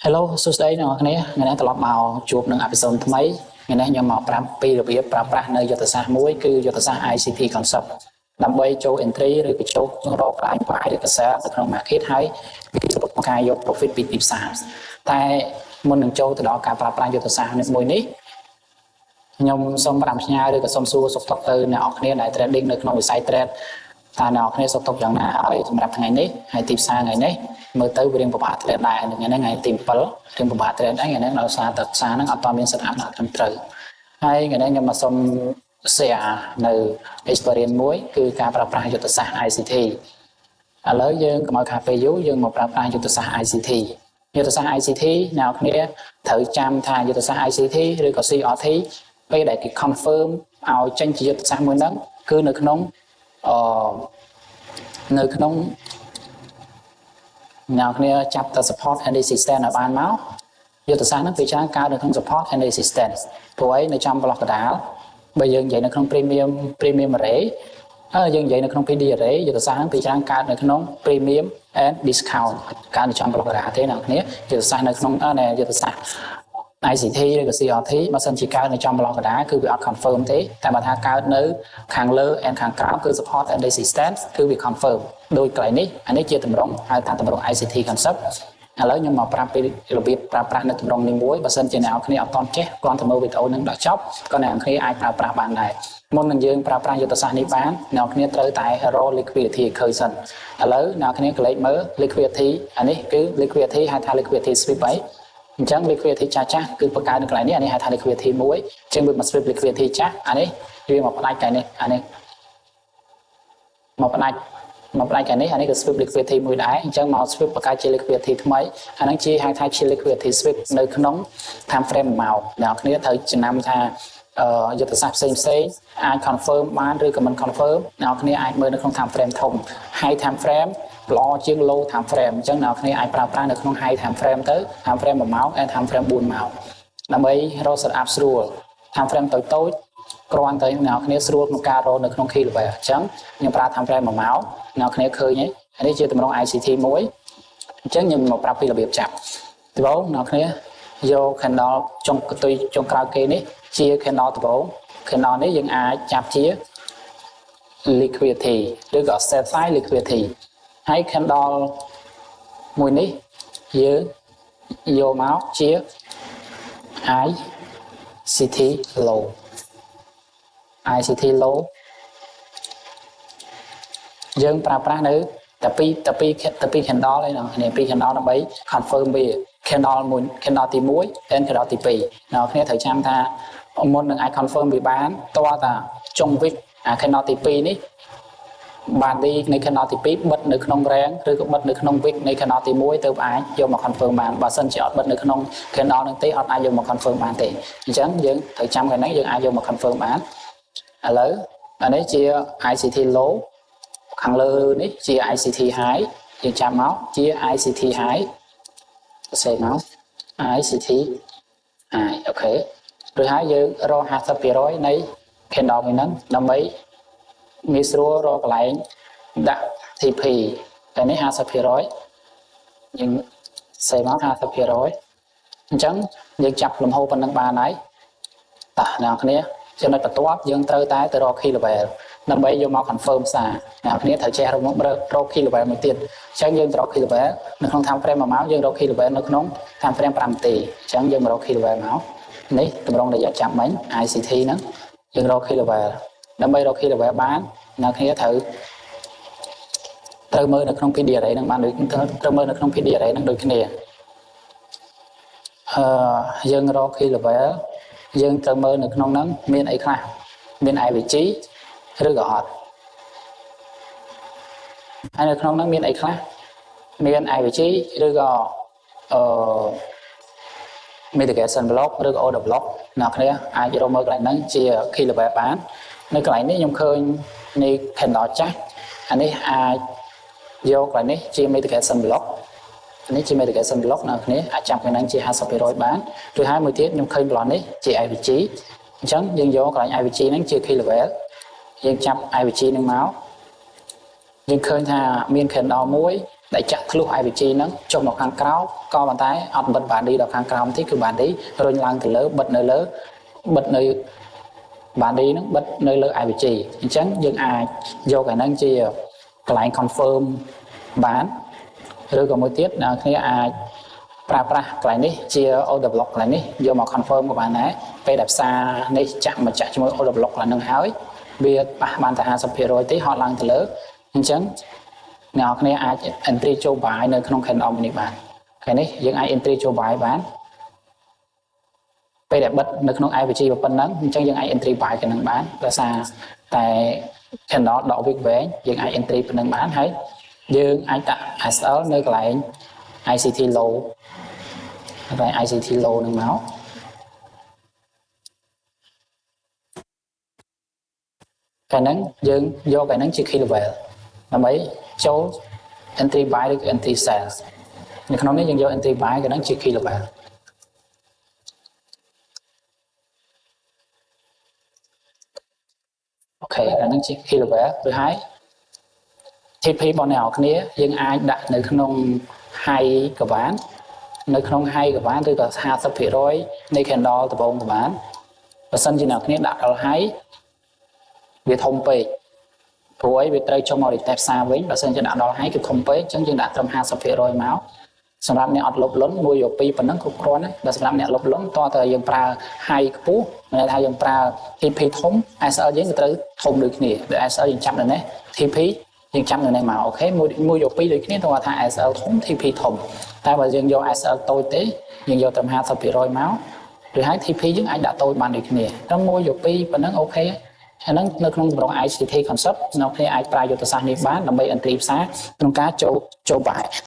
Hello សួស្តីអ្នកនរគ្នាថ្ងៃនេះត្រឡប់មកជួបនឹងអេពីសូតថ្មីថ្ងៃនេះខ្ញុំមកប្រាប់ពីរបៀបប្រើប្រាស់នៅយុទ្ធសាស្ត្រមួយគឺយុទ្ធសាស្ត្រ ICT concept ដើម្បីចូល entry ឬក៏ចូលរក client ផ្សាយឬក៏សារនៅក្នុង market ហើយក្នុងការយក profit ពីទីផ្សារតែមុននឹងចូលទៅដល់ការប្រើប្រាស់យុទ្ធសាស្ត្រមួយនេះខ្ញុំសូមប្រាំផ្ញើឬក៏សូមសួរសុខទុក្ខទៅអ្នកនរគ្នាដែល trading នៅក្នុងវិស័យ trade តើអ្នកនរគ្នាសុខទុក្ខយ៉ាងណាហើយសម្រាប់ថ្ងៃនេះហើយទីផ្សារថ្ងៃនេះមើលទៅវារៀងពិបាក trade ដែរថ្ងៃនេះថ្ងៃទី7រៀងពិបាក trade ដែរថ្ងៃនេះដោយសារតែផ្សារហ្នឹងអត់ទាន់មាន set up ដល់ត្រឹមត្រូវហើយថ្ងៃនេះខ្ញុំមកសូម share នៅ experience មួយគឺការប្រើប្រាស់យុទ្ធសាស្ត្រ ICT ឥឡូវយើងកុំឲ្យខាតពេលយូរយើងមកប្រើប្រាស់យុទ្ធសាស្ត្រ ICT យុទ្ធសាស្ត្រ ICT អ្នកនរគ្នាត្រូវចាំថាយុទ្ធសាស្ត្រ ICT ឬក៏ CRT ពេលដែលគេ confirm ឲ្យចេញជាយុទ្ធសាស្ត្រមួយហ្នឹងគឺនៅក្នុងអ្នកគ្នាចាប់តែ support and resistance ឲ្យបានមកយុទ្ធសាស្ត្រហ្នឹងវាច្រើនកើតនៅក្នុង support and resistance ព្រោះឯនៅចំប្លោះកដាលបើយើងនិយាយនៅក្នុង premium array យើងនិយាយនៅក្នុង PD array យុទ្ធសាស្ត្រហ្នឹងវាច្រើនកើតនៅក្នុង premium and discount កើតនៅចំប្លោះកដាលទេអ្នកគ្នាយុទ្ធសាស្ត្រនៅក្នុងយុទ្ធសាស្ត្រICT ឬក៏ CRT បើសិនជាកើតនៅចំប្លោះកដាលគឺវាអត់ confirm ទេតែបើថាកើតនៅខាងលើ and ខាងក្រោមគឺ support and resistance គឺវា confirm ដោយកន្លែងនេះអានេះជាទម្រង់ហៅថាទម្រង់ ICT concept ឥឡូវខ្ញុំមកប្រាប់ពីរបៀបប្រើប្រាស់នៅទម្រង់នេះមួយបើសិនជាអ្នកនរគ្នាអត់ទាន់ចេះគ្រាន់តែមើលវីដេអូនឹងដល់ចប់ក៏អ្នកនរគ្នាអាចប្រើប្រាស់បានដែរមុននឹងយើងប្រើប្រាស់យុទ្ធសាស្ត្រនេះបានអ្នកនរគ្នាត្រូវតែរក liquidity ឃើញសិនឥឡូវអ្នកនរគ្នាក៏លេខមើល liquidity អានេះគឺ liquidity ហៅថា liquidity sweep ហើយអញ្ចឹង liquidity ចាស់គឺបង្កើតនៅកន្លែងនេះអានេះហៅថា liquidity មួយអញ្ចឹងវាមក sweep liquidity ចាស់អានេះវាមកផ្ដាច់កន្លែងនេះអានេះមកផ្ដាច់កន្លែងនេះអានេះគឺ sweep liquidity មួយដែរអញ្ចឹងមក sweep បង្កើតជា liquidity ថ្មីអាហ្នឹងជាហៅថាជា liquidity sweep នៅក្នុង time frame 1ម៉ោងអ្នកគ្នាត្រូវចំណាំថាយុទ្ធសាស្ត្រផ្សេងអាច confirm បានឬក៏មិន confirm អ្នកគ្នាអាចមើលនៅក្នុង time frame ធំ high time frame ល្អជាង low time frame អញ្ចឹងអ្នកគ្នាអាចប្រើប្រាស់នៅក្នុង high time frame ទៅ time frame 1ម៉ោង and time frame 4ម៉ោងដើម្បីរក set up ស្រួល time frame តូចគ្រាន់តែអ្នកគ្នាស្រួលក្នុងការរកនៅក្នុង key level អញ្ចឹងខ្ញុំប្រើ time frame 1ម៉ោងអ្នកគ្នាឃើញហើយនេះជាទម្រង់ ICT មួយអញ្ចឹងខ្ញុំមកប្រាប់ពីរបៀបចាប់ដំបូងអ្នកគ្នាយក candle ចុងកតុយចុងក្រោយគេនេះជា candle ដំបូង candle នេះយើងអាចចាប់ជា liquidity ឬក៏ sell side liquidity ហើយ candle មួយនេះយើងយកមកជា ICT lowយើងប្រើប្រាស់នៅតែពី candle ឯនោះគ្នាពី candle ដើម្បី confirm វា candle មួយ candle ទី1 and candle ទី2អ្នកគ្នាត្រូវចាំថាមុននឹងអាច confirm វាបានតើតាចុង wick candle ទី2នេះបានទីនៃ candle ទី2បិទនៅក្នុង range ឬក៏បិទនៅក្នុង wick នៃ candle ទី1ទៅអាចយកមក confirm បានបើសិនជាអត់បិទនៅក្នុង candle នឹងទេអត់អាចយកមក confirm បានទេអញ្ចឹងយើងត្រូវចាំកន្លែងនេះយើងអាចយកមក confirm បានឥឡូវអានេះជា ICT low ខាងលើនេះជា ICT high យើងចាំមកជា ICT high ផ្សេងមក ICT high អូខេឬហើយយើងរក 50% នៃ candle មួយហ្នឹងដើម្បីងាយស្រួលរកកន្លែងដាក់ TP តែនេះ 50% យើងសេមក 50% អញ្ចឹងយើងចាប់លំហូរប៉ុណ្ណឹងបានហើយតោះអ្នកគ្នាចំណុចបន្ទាប់យើងត្រូវតែទៅរក key level ដើម្បីយកមក confirm សារអ្នកគ្នាត្រូវចេះរក key level មួយទៀតអញ្ចឹងយើងទៅរក key level នៅក្នុង time frame 1ម៉ោងយើងរក key level នៅក្នុង time frame 5នាទីអញ្ចឹងយើងមករក key level មកនេះតម្រងដែលយកចាប់មិញ ICT ហ្នឹងយើងរក key level ដើម្បីរក key level បានអ្នកគ្នាត្រូវមើលនៅក្នុង PD array ហ្នឹងបានដូចត្រូវមើលនៅក្នុង PD array ហ្នឹងដូចគ្នាយើងរក key level យើងត្រូវមើលនៅក្នុងហ្នឹងមានអីខ្លះមាន IVG ឬក៏អត់ហើយនៅក្នុងហ្នឹងមានអីខ្លះមាន IVG ឬក៏mitigation block ឬក៏ order block អ្នកគ្នាអាចរកមើលកន្លែងហ្នឹងជា key level បាននៅកន្លែងនេះខ្ញុំឃើញនៃ candle ចាស់អានេះអាចយកកន្លែងនេះជា mitigation block នេះជា mitigation block អ្នកគ្នាអាចចាប់កន្លែងជា 50% បានឬហើយមួយទៀតខ្ញុំឃើញ block នេះជា IVG អញ្ចឹងយើងយកកន្លែង IVG ហ្នឹងជា key level យើងចាប់ IVG នឹងមកយើងឃើញថាមាន candle មួយ ដែលចាក់ធ្លុះ IVG ហ្នឹងចុះមកខាងក្រោមក៏ប៉ុន្តែអត់បិទ body ដល់ខាងក្រោមទេគឺ body រុញឡើងទៅលើបិទនៅលើបិទនៅ body ហ្នឹងបិទនៅលើ IVG អញ្ចឹងយើងអាចយកអាហ្នឹងជាកន្លែង confirm បានឬក៏មួយទៀតអ្នកគ្នាអាចប្រើប្រាស់កន្លែងនេះជា order block កន្លែងនេះយកមក confirm ក៏បានដែរពេលដែលផ្សារនេះចាក់មកចាក់ជាមួយ order block កន្លែងហ្នឹងហើយវាប៉ះបានតែ 50% ទេហត់ឡើងទៅលើអញ្ចឹងអ្នកគ្នាអាច entry ចូលបាយនៅក្នុង candle នេះបានថ្ងៃនេះយើងអាច entry ចូលបាយបានពេលដែលបិទនៅក្នុង IVG ប៉ុណ្ណឹងអញ្ចឹងយើងអាច entry បាយទៅនឹងបានដោយសារតែ candle ដក wick វែងយើងអាច entry ប៉ុណ្ណឹងបានហើយយើងអាចដាក់ SL នៅកន្លែង ICT low កន្លែង ICT low នឹងមកកាលហ្នឹងយើងយកកាលហ្នឹងជា key level ដើម្បីចូល entry buy ឬ entry sell នៅក្នុងនេះយើងយក entry buy កាលហ្នឹងជា key level អូខេកាលហ្នឹងជា key level ឬហើយ TP របស់អ្នកនរគ្នាយើងអាចដាក់នៅក្នុង high ក៏បាននៅក្នុង high ក៏បានឬក៏ 50% នៃ candle ដំបូងក៏បានបើសិនជាអ្នកនរគ្នាដាក់ដល់ high វាធំពេកព្រោះវាត្រូវចុះមក retest ផ្សារវិញបើសិនជាដាក់ដល់ high គឺធំពេកអញ្ចឹងយើងដាក់ត្រឹម 50% មកសម្រាប់អ្នកអត់លុបលុន1យក2ប៉ុណ្ណឹងគ្រប់គ្រាន់ដែរបើសម្រាប់អ្នកលុបលុនតើតើយើងប្រើ high ខ្ពស់មានន័យថាយើងប្រើ TP ធំ SL យើងក៏ត្រូវធំដូចគ្នាដោយ SL យើងចាប់នៅនេះ TP យើងចាំនៅនេះមកអូខេមួយយក2ដូចគ្នាទៅថា SL ធំ TP ធំតែបើយើងយក SL តូចទេយើងយកត្រឹម 50% មកឬហើយ TP យើងអាចដាក់តូចបានដូចគ្នាត្រឹម1យក2ប៉ុណ្ណឹងអូខេហើយហ្នឹងនៅក្នុងប្រព័ន្ធ ICT concept អ្នកគ្នាអាចប្រើយុទ្ធសាស្ត្រនេះបានដើម្បី entry ផ្សារក្នុងការចូលបាយ